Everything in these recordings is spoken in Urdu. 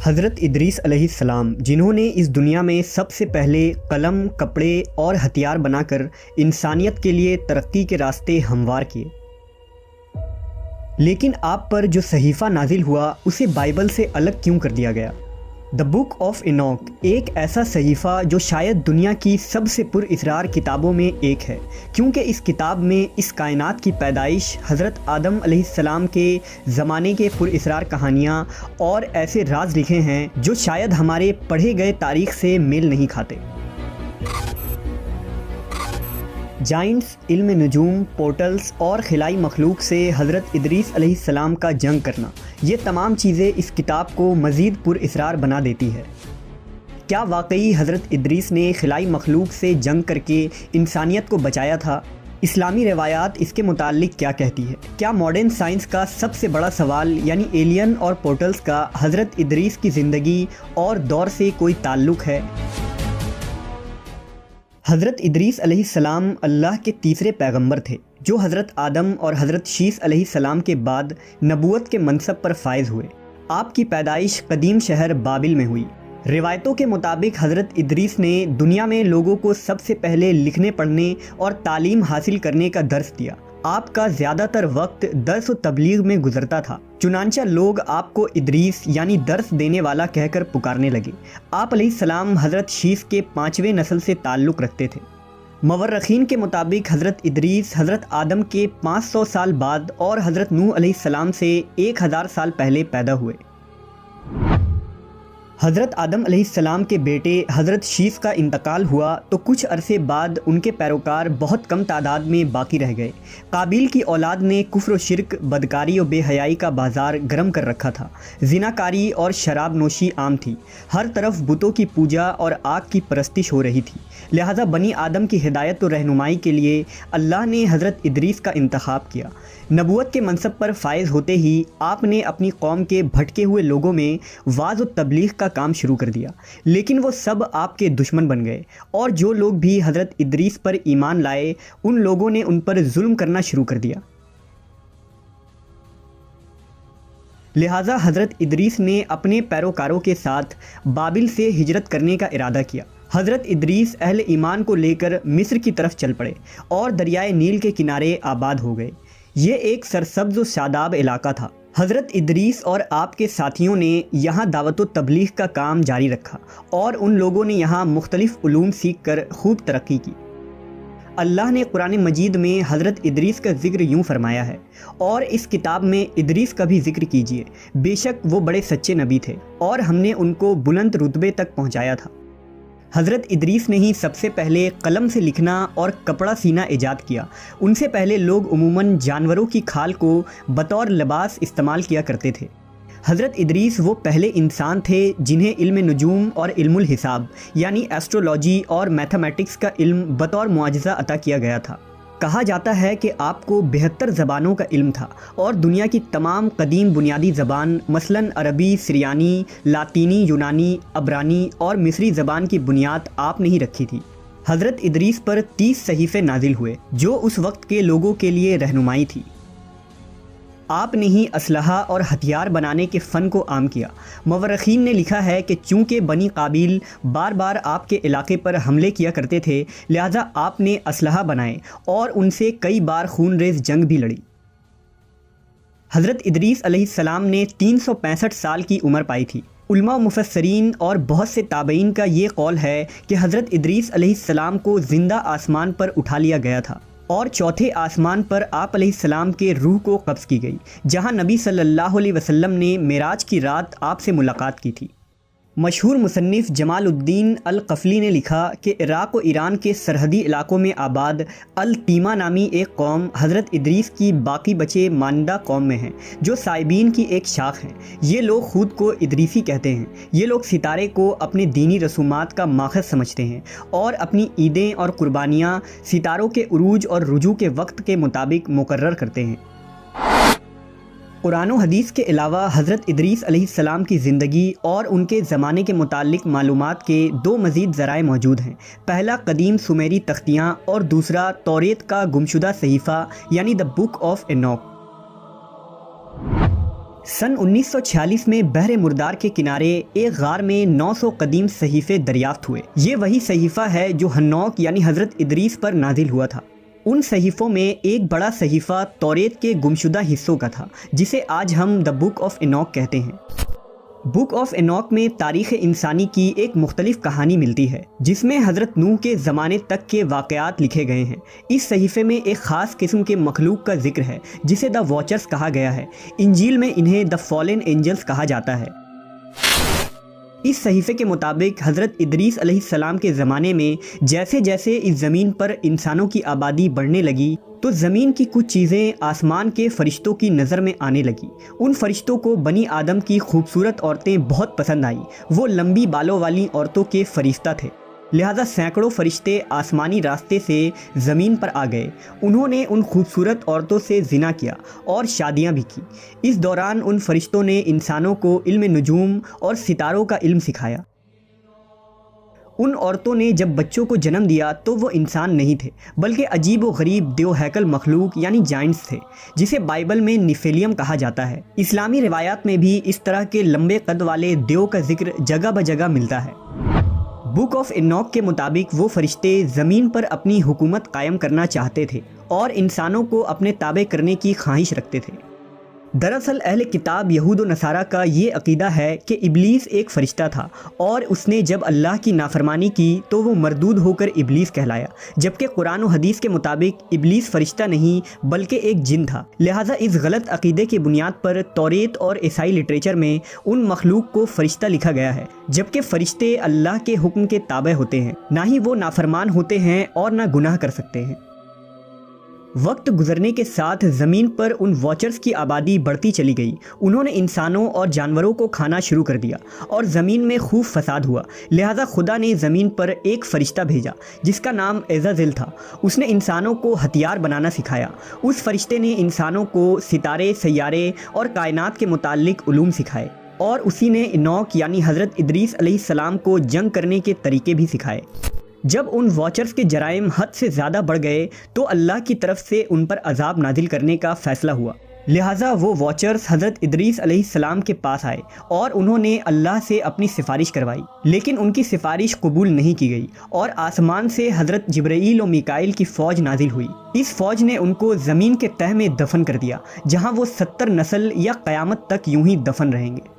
حضرت ادریس علیہ السلام، جنہوں نے اس دنیا میں سب سے پہلے قلم، کپڑے اور ہتھیار بنا کر انسانیت کے لیے ترقی کے راستے ہموار کیے، لیکن آپ پر جو صحیفہ نازل ہوا اسے بائبل سے الگ کیوں کر دیا گیا؟ دا بک آف اینوک ایک ایسا صحیفہ جو شاید دنیا کی سب سے پر اسرار کتابوں میں ایک ہے، کیونکہ اس کتاب میں اس کائنات کی پیدائش، حضرت آدم علیہ السلام کے زمانے کے پر اسرار کہانیاں اور ایسے راز لکھے ہیں جو شاید ہمارے پڑھے گئے تاریخ سے میل نہیں کھاتے۔ جائنٹس، علم نجوم، پورٹلز اور خلائی مخلوق سے حضرت ادریس علیہ السلام کا جنگ کرنا، یہ تمام چیزیں اس کتاب کو مزید پر اسرار بنا دیتی ہے۔ کیا واقعی حضرت ادریس نے خلائی مخلوق سے جنگ کر کے انسانیت کو بچایا تھا؟ اسلامی روایات اس کے متعلق کیا کہتی ہے؟ کیا ماڈرن سائنس کا سب سے بڑا سوال یعنی ایلین اور پورٹلز کا حضرت ادریس کی زندگی اور دور سے کوئی تعلق ہے؟ حضرت ادریس علیہ السلام اللہ کے تیسرے پیغمبر تھے جو حضرت آدم اور حضرت شیث علیہ السلام کے بعد نبوت کے منصب پر فائز ہوئے۔ آپ کی پیدائش قدیم شہر بابل میں ہوئی۔ روایتوں کے مطابق حضرت ادریس نے دنیا میں لوگوں کو سب سے پہلے لکھنے پڑھنے اور تعلیم حاصل کرنے کا درس دیا۔ آپ کا زیادہ تر وقت درس و تبلیغ میں گزرتا تھا، چنانچہ لوگ آپ کو ادریس یعنی درس دینے والا کہہ کر پکارنے لگے۔ آپ علیہ السلام حضرت شیث کے 5ویں نسل سے تعلق رکھتے تھے۔ مورخین کے مطابق حضرت ادریس حضرت آدم کے 500 سال بعد اور حضرت نوح علیہ السلام سے 1000 سال پہلے پیدا ہوئے۔ حضرت آدم علیہ السلام کے بیٹے حضرت شیث کا انتقال ہوا تو کچھ عرصے بعد ان کے پیروکار بہت کم تعداد میں باقی رہ گئے۔ قابیل کی اولاد نے کفر و شرک، بدکاری و بے حیائی کا بازار گرم کر رکھا تھا۔ زناکاری اور شراب نوشی عام تھی۔ ہر طرف بتوں کی پوجا اور آگ کی پرستش ہو رہی تھی۔ لہٰذا بنی آدم کی ہدایت و رہنمائی کے لیے اللہ نے حضرت ادریس کا انتخاب کیا۔ نبوت کے منصب پر فائز ہوتے ہی آپ نے اپنی قوم کے بھٹکے ہوئے لوگوں میں وعظ و تبلیغ کا کام شروع کر دیا، لیکن وہ سب آپ کے دشمن بن گئے، اور جو لوگ بھی حضرت ادریس پر ایمان لائے ان لوگوں نے ان پر ظلم کرنا شروع کر دیا۔ لہٰذا حضرت ادریس نے اپنے پیروکاروں کے ساتھ بابل سے ہجرت کرنے کا ارادہ کیا۔ حضرت ادریس اہل ایمان کو لے کر مصر کی طرف چل پڑے اور دریائے نیل کے کنارے آباد ہو گئے۔ یہ ایک سرسبز و شاداب علاقہ تھا۔ حضرت ادریس اور آپ کے ساتھیوں نے یہاں دعوت و تبلیغ کا کام جاری رکھا اور ان لوگوں نے یہاں مختلف علوم سیکھ کر خوب ترقی کی۔ اللہ نے قرآن مجید میں حضرت ادریس کا ذکر یوں فرمایا ہے، اور اس کتاب میں ادریس کا بھی ذکر کیجیے، بے شک وہ بڑے سچے نبی تھے اور ہم نے ان کو بلند رتبے تک پہنچایا تھا۔ حضرت ادریس نے ہی سب سے پہلے قلم سے لکھنا اور کپڑا سینا ایجاد کیا۔ ان سے پہلے لوگ عموماً جانوروں کی کھال کو بطور لباس استعمال کیا کرتے تھے۔ حضرت ادریس وہ پہلے انسان تھے جنہیں علم نجوم اور علم الحساب یعنی ایسٹرولوجی اور میتھمیٹکس کا علم بطور معجزہ عطا کیا گیا تھا۔ کہا جاتا ہے کہ آپ کو 72 زبانوں کا علم تھا اور دنیا کی تمام قدیم بنیادی زبان مثلاً عربی، سریانی، لاطینی، یونانی، عبرانی اور مصری زبان کی بنیاد آپ نے ہی رکھی تھی۔ حضرت ادریس پر 30 صحیفے نازل ہوئے جو اس وقت کے لوگوں کے لیے رہنمائی تھی۔ آپ نے ہی اسلحہ اور ہتھیار بنانے کے فن کو عام کیا۔ مورخین نے لکھا ہے کہ چونکہ بنی قابیل بار بار آپ کے علاقے پر حملے کیا کرتے تھے، لہٰذا آپ نے اسلحہ بنائے اور ان سے کئی بار خون ریز جنگ بھی لڑی۔ حضرت ادریس علیہ السلام نے 365 سال کی عمر پائی تھی۔ علماء و مفسرین اور بہت سے تابعین کا یہ قول ہے کہ حضرت ادریس علیہ السلام کو زندہ آسمان پر اٹھا لیا گیا تھا اور چوتھے آسمان پر آپ علیہ السلام کے روح کو قبض کی گئی، جہاں نبی صلی اللہ علیہ وسلم نے معراج کی رات آپ سے ملاقات کی تھی۔ مشہور مصنف جمال الدین القفلی نے لکھا کہ عراق و ایران کے سرحدی علاقوں میں آباد التیمہ نامی ایک قوم حضرت ادریس کی باقی بچے ماندہ قوم میں ہیں، جو سائبین کی ایک شاخ ہیں۔ یہ لوگ خود کو ادریسی کہتے ہیں۔ یہ لوگ ستارے کو اپنے دینی رسومات کا ماخذ سمجھتے ہیں اور اپنی عیدیں اور قربانیاں ستاروں کے عروج اور رجوع کے وقت کے مطابق مقرر کرتے ہیں۔ قرآن و حدیث کے علاوہ حضرت ادریس علیہ السلام کی زندگی اور ان کے زمانے کے متعلق معلومات کے 2 مزید ذرائع موجود ہیں۔ پہلا قدیم سومیری تختیاں اور دوسرا توریت کا گمشدہ صحیفہ یعنی دا بک آف اینوک۔ سن 1946 میں بحر مردار کے کنارے ایک غار میں 900 قدیم صحیفے دریافت ہوئے۔ یہ وہی صحیفہ ہے جو ہنوک یعنی حضرت ادریس پر نازل ہوا تھا۔ ان صحیفوں میں ایک بڑا صحیفہ توریت کے گمشدہ حصوں کا تھا، جسے آج ہم دا بک آف اینوک کہتے ہیں۔ بک آف اینوک میں تاریخ انسانی کی ایک مختلف کہانی ملتی ہے، جس میں حضرت نوح کے زمانے تک کے واقعات لکھے گئے ہیں۔ اس صحیفے میں ایک خاص قسم کے مخلوق کا ذکر ہے جسے دا واچرز کہا گیا ہے۔ انجیل میں انہیں دا فالن اینجلز کہا جاتا ہے۔ اس صحیفے کے مطابق حضرت ادریس علیہ السلام کے زمانے میں جیسے جیسے اس زمین پر انسانوں کی آبادی بڑھنے لگی تو زمین کی کچھ چیزیں آسمان کے فرشتوں کی نظر میں آنے لگی۔ ان فرشتوں کو بنی آدم کی خوبصورت عورتیں بہت پسند آئیں۔ وہ لمبی بالوں والی عورتوں کے فرشتہ تھے، لہذا سینکڑوں فرشتے آسمانی راستے سے زمین پر آ گئے۔ انہوں نے ان خوبصورت عورتوں سے زنا کیا اور شادیاں بھی کی۔ اس دوران ان فرشتوں نے انسانوں کو علم نجوم اور ستاروں کا علم سکھایا۔ ان عورتوں نے جب بچوں کو جنم دیا تو وہ انسان نہیں تھے، بلکہ عجیب و غریب دیو ہیکل مخلوق یعنی جائنٹس تھے، جسے بائبل میں نیفیلیم کہا جاتا ہے۔ اسلامی روایات میں بھی اس طرح کے لمبے قد والے دیو کا ذکر جگہ بجگہ ملتا ہے۔ بک آف اینوک کے مطابق وہ فرشتے زمین پر اپنی حکومت قائم کرنا چاہتے تھے اور انسانوں کو اپنے تابع کرنے کی خواہش رکھتے تھے۔ دراصل اہل کتاب یہود و نصارہ کا یہ عقیدہ ہے کہ ابلیس ایک فرشتہ تھا اور اس نے جب اللہ کی نافرمانی کی تو وہ مردود ہو کر ابلیس کہلایا، جبکہ قرآن و حدیث کے مطابق ابلیس فرشتہ نہیں بلکہ ایک جن تھا۔ لہٰذا اس غلط عقیدے کی بنیاد پر توریت اور عیسائی لٹریچر میں ان مخلوق کو فرشتہ لکھا گیا ہے، جبکہ فرشتے اللہ کے حکم کے تابع ہوتے ہیں، نہ ہی وہ نافرمان ہوتے ہیں اور نہ گناہ کر سکتے ہیں۔ وقت گزرنے کے ساتھ زمین پر ان واچرز کی آبادی بڑھتی چلی گئی۔ انہوں نے انسانوں اور جانوروں کو کھانا شروع کر دیا اور زمین میں خوب فساد ہوا۔ لہٰذا خدا نے زمین پر ایک فرشتہ بھیجا جس کا نام عزازیل تھا۔ اس نے انسانوں کو ہتھیار بنانا سکھایا۔ اس فرشتے نے انسانوں کو ستارے، سیارے اور کائنات کے متعلق علوم سکھائے، اور اسی نے اینوک یعنی حضرت ادریس علیہ السلام کو جنگ کرنے کے طریقے بھی سکھائے۔ جب ان واچرز کے جرائم حد سے زیادہ بڑھ گئے تو اللہ کی طرف سے ان پر عذاب نازل کرنے کا فیصلہ ہوا۔ لہٰذا وہ واچرز حضرت ادریس علیہ السلام کے پاس آئے اور انہوں نے اللہ سے اپنی سفارش کروائی، لیکن ان کی سفارش قبول نہیں کی گئی اور آسمان سے حضرت جبرائیل و میکائیل کی فوج نازل ہوئی۔ اس فوج نے ان کو زمین کے تہہ میں دفن کر دیا، جہاں وہ 70 نسل یا قیامت تک یوں ہی دفن رہیں گے۔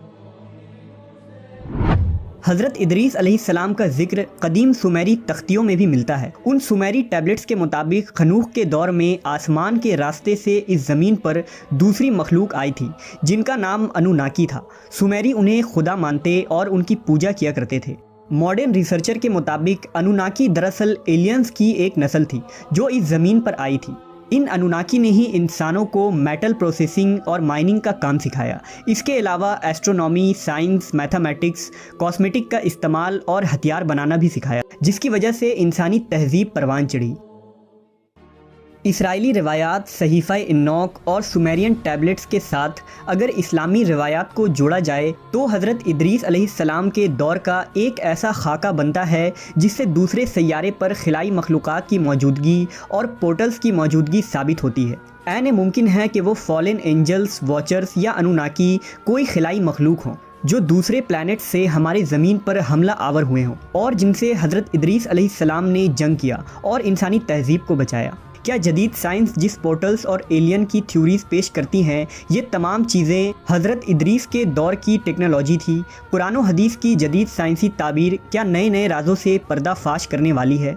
حضرت ادریس علیہ السلام کا ذکر قدیم سومیری تختیوں میں بھی ملتا ہے۔ ان سومیری ٹیبلٹس کے مطابق خنوخ کے دور میں آسمان کے راستے سے اس زمین پر دوسری مخلوق آئی تھی جن کا نام انوناکی تھا۔ سومیری انہیں خدا مانتے اور ان کی پوجا کیا کرتے تھے۔ ماڈرن ریسرچر کے مطابق انوناکی دراصل ایلینز کی ایک نسل تھی جو اس زمین پر آئی تھی۔ ان انوناکی نے ہی انسانوں کو میٹل پروسیسنگ اور مائننگ کا کام سکھایا۔ اس کے علاوہ ایسٹرونومی، سائنس، میتھمیٹکس، کاسمیٹک کا استعمال اور ہتھیار بنانا بھی سکھایا، جس کی وجہ سے انسانی تہذیب پروان چڑھی۔ اسرائیلی روایات، صحیفہ اینوک اور سومیرین ٹیبلٹس کے ساتھ اگر اسلامی روایات کو جوڑا جائے تو حضرت ادریس علیہ السلام کے دور کا ایک ایسا خاکہ بنتا ہے جس سے دوسرے سیارے پر خلائی مخلوقات کی موجودگی اور پورٹلز کی موجودگی ثابت ہوتی ہے۔ عین ممکن ہے کہ وہ فالن اینجلز، واچرز یا انوناکی کوئی خلائی مخلوق ہوں جو دوسرے پلانٹ سے ہمارے زمین پر حملہ آور ہوئے ہوں اور جن سے حضرت ادریس علیہ السلام نے جنگ کیا اور انسانی تہذیب کو بچایا۔ کیا جدید سائنس جس پورٹلز اور ایلین کی تھیوریز پیش کرتی ہیں، یہ تمام چیزیں حضرت ادریس کے دور کی ٹیکنالوجی تھی؟ قرآن و حدیث کی جدید سائنسی تعبیر کیا نئے نئے رازوں سے پردہ فاش کرنے والی ہے؟